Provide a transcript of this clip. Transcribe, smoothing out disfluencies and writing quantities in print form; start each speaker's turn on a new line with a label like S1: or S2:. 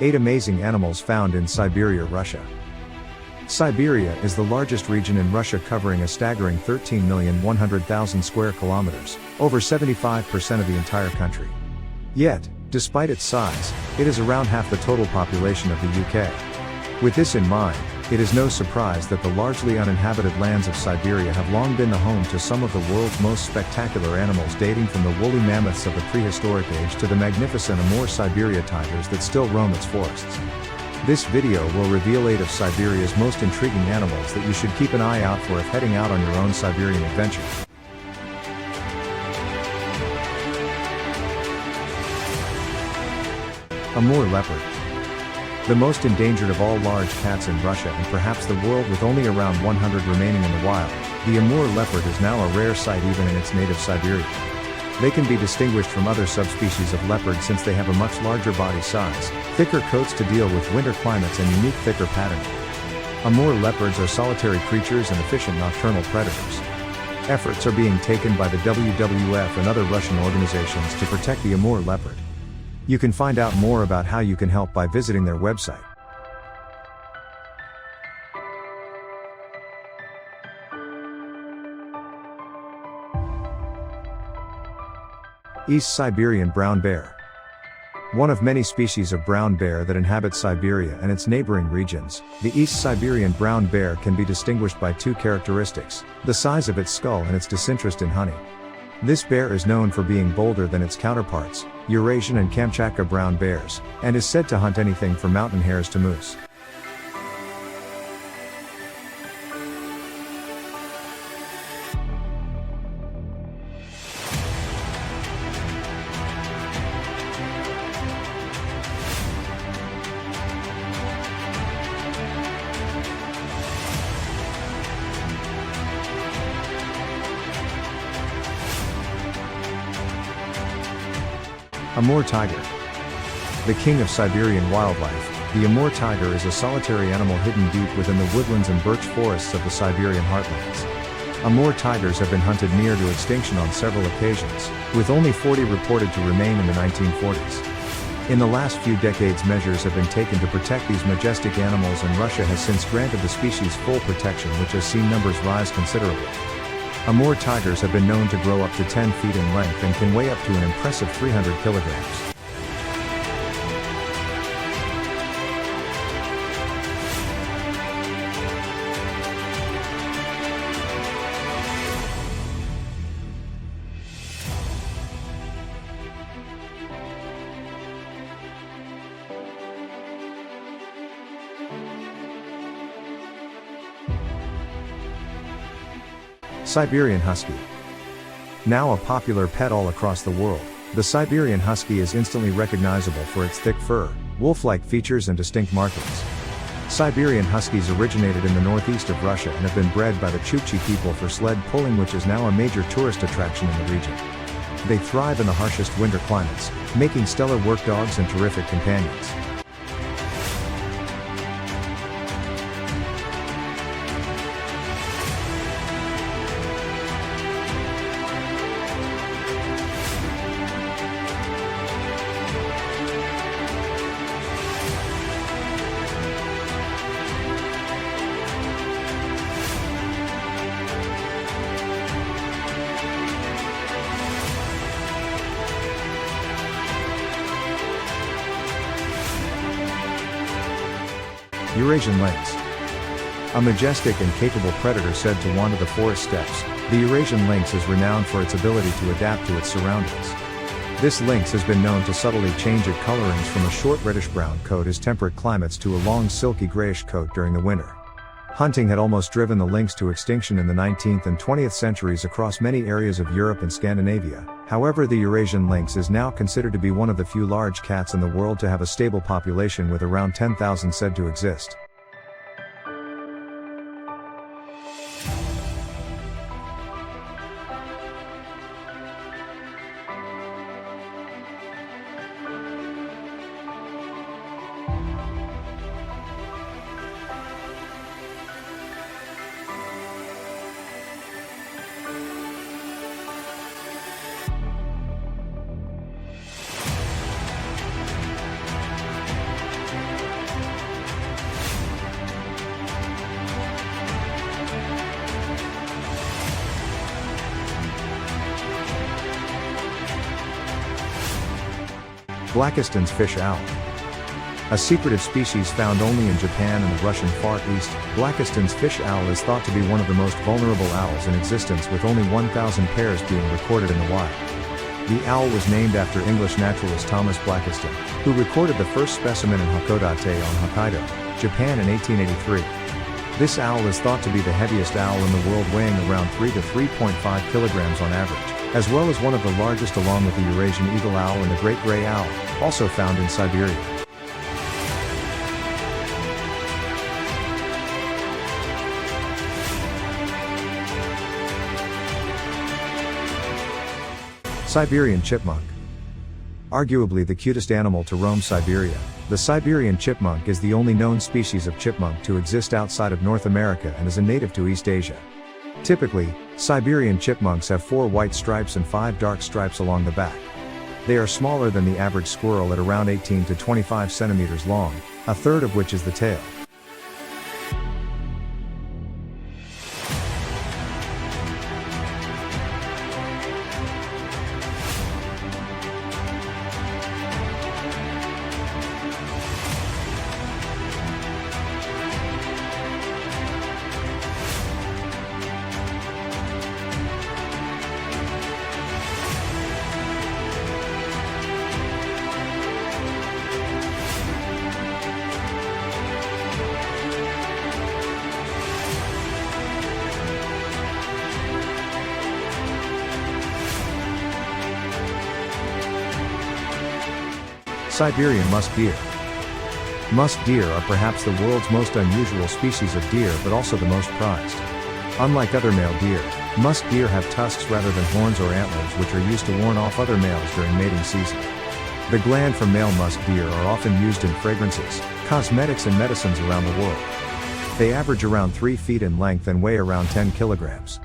S1: 8 amazing animals found in Siberia, Russia. Siberia is the largest region in Russia, covering a staggering 13,100,000 square kilometers, over 75% of the entire country. Yet, despite its size, it is around half the total population of the UK. With this in mind, it is no surprise that the largely uninhabited lands of Siberia have long been the home to some of the world's most spectacular animals, dating from the woolly mammoths of the prehistoric age to the magnificent Amur Siberia tigers that still roam its forests. This video will reveal 8 of Siberia's most intriguing animals that you should keep an eye out for if heading out on your own Siberian adventure. Amur leopard. The most endangered of all large cats in Russia and perhaps the world, with only around 100 remaining in the wild, the Amur leopard is now a rare sight even in its native Siberia. They can be distinguished from other subspecies of leopard since they have a much larger body size, thicker coats to deal with winter climates, and unique thicker patterning. Amur leopards are solitary creatures and efficient nocturnal predators. Efforts are being taken by the WWF and other Russian organizations to protect the Amur leopard. You can find out more about how you can help by visiting their website. East Siberian brown bear. One of many species of brown bear that inhabit Siberia and its neighboring regions, the East Siberian brown bear can be distinguished by 2 characteristics: the size of its skull and its disinterest in hunting. This bear is known for being bolder than its counterparts, Eurasian and Kamchatka brown bears, and is said to hunt anything from mountain hares to moose. Amur tiger. The king of Siberian wildlife, the Amur tiger is a solitary animal hidden deep within the woodlands and birch forests of the Siberian heartlands. Amur tigers have been hunted near to extinction on several occasions, with only 40 reported to remain in the 1940s. In the last few decades, measures have been taken to protect these majestic animals, and Russia has since granted the species full protection, which has seen numbers rise considerably. Amur tigers have been known to grow up to 10 feet in length and can weigh up to an impressive 300 kilograms. Siberian husky. Now a popular pet all across the world, the Siberian husky is instantly recognizable for its thick fur, wolf-like features, and distinct markings. Siberian huskies originated in the northeast of Russia and have been bred by the Chukchi people for sled pulling, which is now a major tourist attraction in the region. They thrive in the harshest winter climates, making stellar work dogs and terrific companions. Eurasian lynx. A majestic and capable predator said to wander the forest steppes, the Eurasian lynx is renowned for its ability to adapt to its surroundings. This lynx has been known to subtly change its colorings from a short reddish-brown coat in temperate climates to a long silky grayish coat during the winter. Hunting had almost driven the lynx to extinction in the 19th and 20th centuries across many areas of Europe and Scandinavia. However, the Eurasian lynx is now considered to be one of the few large cats in the world to have a stable population, with around 10,000 said to exist. Blackiston's fish owl. A secretive species found only in Japan and the Russian Far East, Blakiston's fish owl is thought to be one of the most vulnerable owls in existence, with only 1,000 pairs being recorded in the wild. The owl was named after English naturalist Thomas Blakiston, who recorded the first specimen in Hakodate on Hokkaido, Japan in 1883. This owl is thought to be the heaviest owl in the world, weighing around 3 to 3.5 kilograms on average, as well as one of the largest along with the Eurasian eagle owl and the great gray owl, also found in Siberia. Siberian chipmunk. Arguably the cutest animal to roam Siberia, the Siberian chipmunk is the only known species of chipmunk to exist outside of North America and is a native to East Asia. Typically, Siberian chipmunks have 4 white stripes and 5 dark stripes along the back. They are smaller than the average squirrel at around 18 to 25 centimeters long, a third of which is the tail. Siberian musk deer. Musk deer are perhaps the world's most unusual species of deer, but also the most prized. Unlike other male deer, musk deer have tusks rather than horns or antlers, which are used to warn off other males during mating season. The gland from male musk deer are often used in fragrances, cosmetics and medicines around the world. They average around 3 feet in length and weigh around 10 kilograms.